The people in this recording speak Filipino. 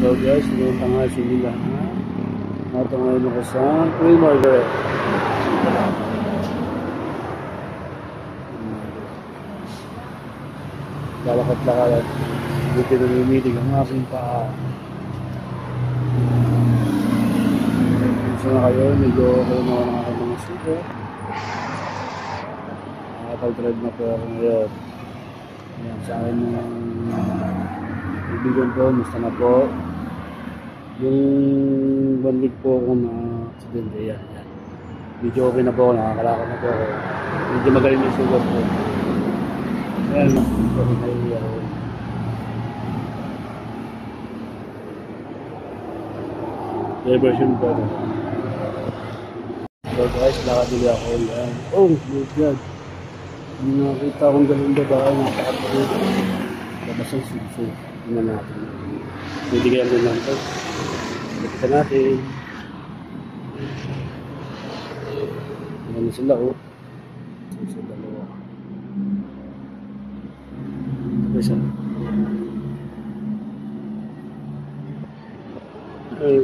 Hello guys, ngayon tanghali sa inyo lahat. Nato ngayon ako sa Queen Margaret. Lalakad-lakad. Buti na lumilig ang aking paa. Gusto na kayo, medyo okay na ang aking mga siko. Nakapag-drive na po ako ngayon. Ayan, sa akin mga ibigan po, musta na po. Yung bandig po ako na aksidente, yan. Medyo okay na po ako, nakakalakad na po ako. Medyo magaling yung sugat po. Ayan, okay na yung ako. Diversion po ako. So guys, lakad ulit ako. Yan. Oh, good yan. Nakita akong ganun babae, nakakapagod. Labas ang suso. Tingnan natin. Hindi kaya mo lang ito. Lapitan natin. Ayan sila oh. Sa dalawa. Ito isa. Ay.